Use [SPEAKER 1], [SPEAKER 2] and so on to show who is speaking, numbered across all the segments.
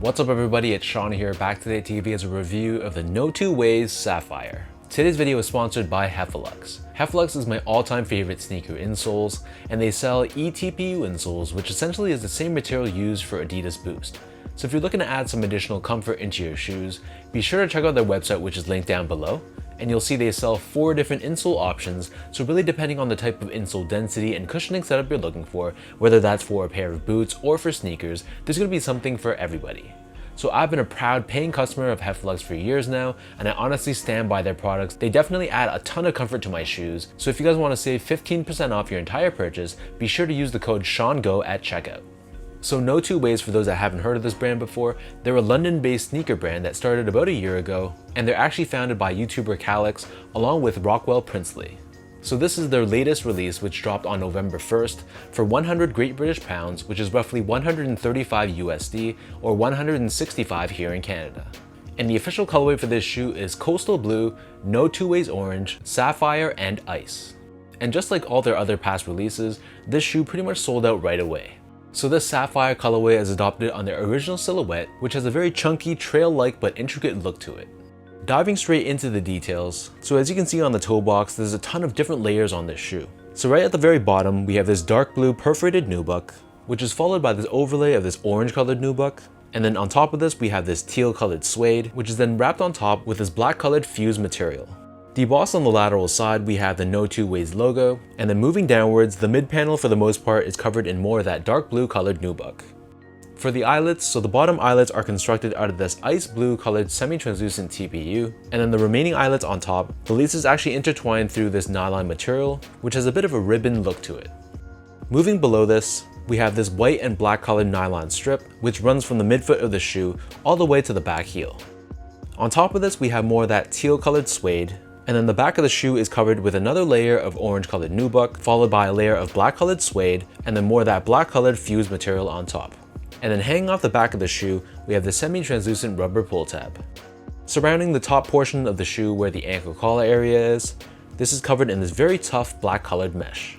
[SPEAKER 1] What's up everybody, it's Sean here, back today to give you guys a review of the Notwoways Saphfire. Today's video is sponsored by Heffalux. Heffalux is my all-time favorite sneaker insoles, and they sell eTPU insoles, which essentially is the same material used for Adidas Boost. So if you're looking to add some additional comfort into your shoes, be sure to check out their website, which is linked down below, and you'll see they sell 4 different insole options, so really depending on the type of insole density and cushioning setup you're looking for, whether that's for a pair of boots or for sneakers, there's going to be something for everybody. So I've been a proud paying customer of Heffalux for years now, and I honestly stand by their products. They definitely add a ton of comfort to my shoes, so if you guys want to save 15% off your entire purchase, be sure to use the code SEANGO at checkout. So Notwoways, for those that haven't heard of this brand before, they're a London-based sneaker brand that started about a year ago, and they're actually founded by YouTuber Calix along with Rockwell Princely. So this is their latest release, which dropped on November 1st for 100 Great British Pounds, which is roughly 135 USD or 165 here in Canada. And the official colorway for this shoe is Coastal Blue, Notwoways Orange, Sapphire, and Ice. And just like all their other past releases, this shoe pretty much sold out right away. So this Sapphire colorway is adopted on their original silhouette, which has a very chunky, trail-like but intricate look to it. Diving straight into the details, so as you can see on the toe box, there's a ton of different layers on this shoe. So right at the very bottom, we have this dark blue perforated nubuck, which is followed by this overlay of this orange colored nubuck. And then on top of this, we have this teal colored suede, which is then wrapped on top with this black colored fused material. Debossed on the lateral side, we have the Notwoways logo, and then moving downwards, the mid panel for the most part is covered in more of that dark blue colored nubuck. For the eyelets, so the bottom eyelets are constructed out of this ice blue colored semi-translucent TPU, and then the remaining eyelets on top, the laces actually intertwine through this nylon material, which has a bit of a ribbon look to it. Moving below this, we have this white and black colored nylon strip, which runs from the midfoot of the shoe all the way to the back heel. On top of this, we have more of that teal colored suede, and then the back of the shoe is covered with another layer of orange colored nubuck, followed by a layer of black colored suede, and then more of that black colored fused material on top. And then hanging off the back of the shoe, we have the semi-translucent rubber pull tab. Surrounding the top portion of the shoe where the ankle collar area is, this is covered in this very tough black colored mesh.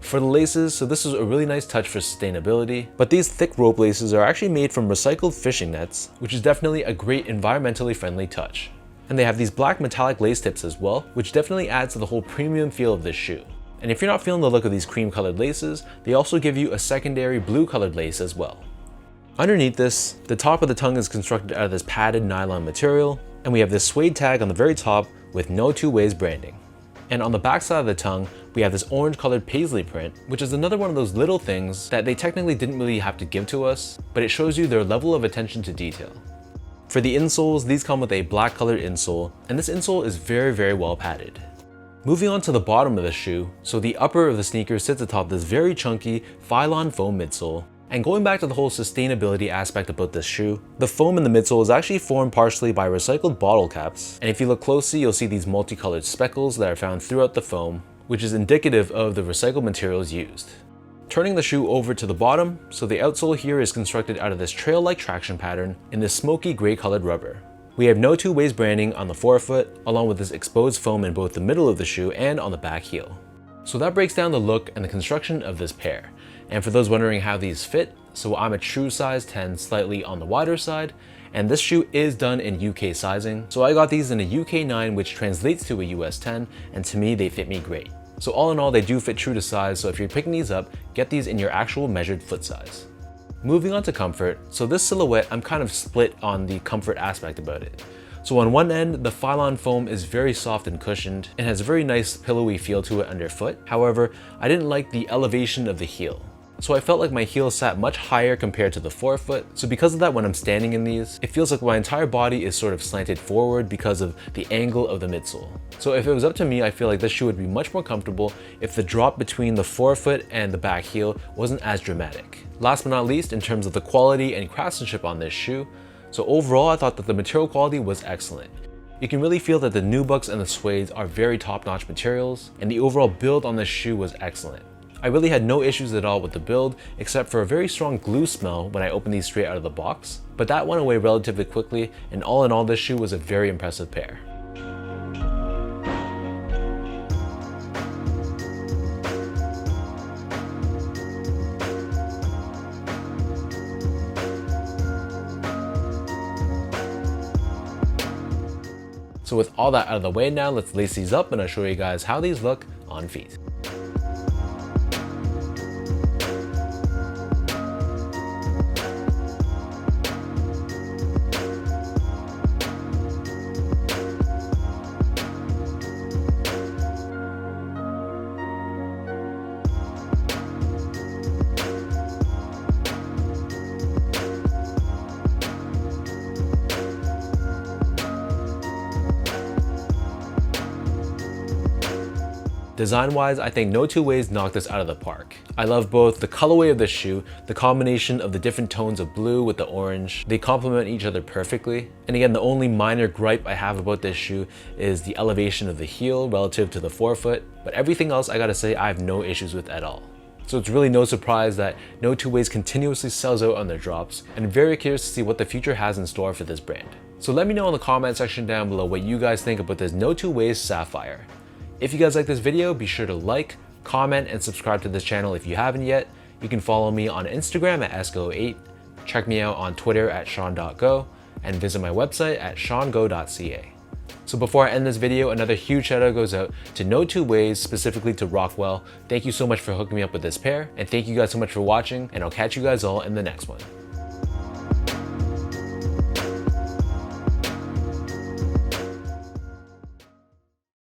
[SPEAKER 1] For the laces, so this is a really nice touch for sustainability, but these thick rope laces are actually made from recycled fishing nets, which is definitely a great environmentally friendly touch. And they have these black metallic lace tips as well, which definitely adds to the whole premium feel of this shoe. And if you're not feeling the look of these cream colored laces, they also give you a secondary blue colored lace as well. Underneath this, the top of the tongue is constructed out of this padded nylon material, and we have this suede tag on the very top with Notwoways branding. And on the back side of the tongue, we have this orange colored paisley print, which is another one of those little things that they technically didn't really have to give to us, but it shows you their level of attention to detail. For the insoles, these come with a black colored insole, and this insole is very well padded. Moving on to the bottom of the shoe, so the upper of the sneaker sits atop this very chunky Phylon foam midsole. And going back to the whole sustainability aspect about this shoe, the foam in the midsole is actually formed partially by recycled bottle caps, and if you look closely, you'll see these multicolored speckles that are found throughout the foam, which is indicative of the recycled materials used. Turning the shoe over to the bottom, so the outsole here is constructed out of this trail-like traction pattern in this smoky gray colored rubber. We have Notwoways branding on the forefoot, along with this exposed foam in both the middle of the shoe and on the back heel. So that breaks down the look and the construction of this pair. And for those wondering how these fit, so I'm a true size 10, slightly on the wider side, and this shoe is done in UK sizing. So I got these in a UK 9, which translates to a US 10, and to me they fit me great. So all in all, they do fit true to size, so if you're picking these up, get these in your actual measured foot size. Moving on to comfort, so this silhouette, I'm kind of split on the comfort aspect about it. So on one end, the Phylon foam is very soft and cushioned and has a very nice pillowy feel to it underfoot. However, I didn't like the elevation of the heel. So I felt like my heel sat much higher compared to the forefoot. So because of that, when I'm standing in these, it feels like my entire body is sort of slanted forward because of the angle of the midsole. So if it was up to me, I feel like this shoe would be much more comfortable if the drop between the forefoot and the back heel wasn't as dramatic. Last but not least, in terms of the quality and craftsmanship on this shoe, so overall I thought that the material quality was excellent. You can really feel that the nubucks and the suedes are very top-notch materials, and the overall build on this shoe was excellent. I really had no issues at all with the build, except for a very strong glue smell when I opened these straight out of the box, but that went away relatively quickly, and all in all, this shoe was a very impressive pair. So with all that out of the way now, let's lace these up and I'll show you guys how these look on feet. Design-wise, I think Notwoways knocked this out of the park. I love both the colorway of the shoe, the combination of the different tones of blue with the orange. They complement each other perfectly. And again, the only minor gripe I have about this shoe is the elevation of the heel relative to the forefoot, but everything else I gotta say I have no issues with at all. So it's really no surprise that Notwoways continuously sells out on their drops, and I'm very curious to see what the future has in store for this brand. So let me know in the comment section down below what you guys think about this Notwoways Saphfire. If you guys like this video, be sure to like, comment, and subscribe to this channel if you haven't yet. You can follow me on Instagram at esco8, check me out on Twitter at sean.go, and visit my website at seango.ca. So before I end this video, another huge shout out goes out to Notwoways, specifically to Rockwell. Thank you so much for hooking me up with this pair, and thank you guys so much for watching, and I'll catch you guys all in the next one.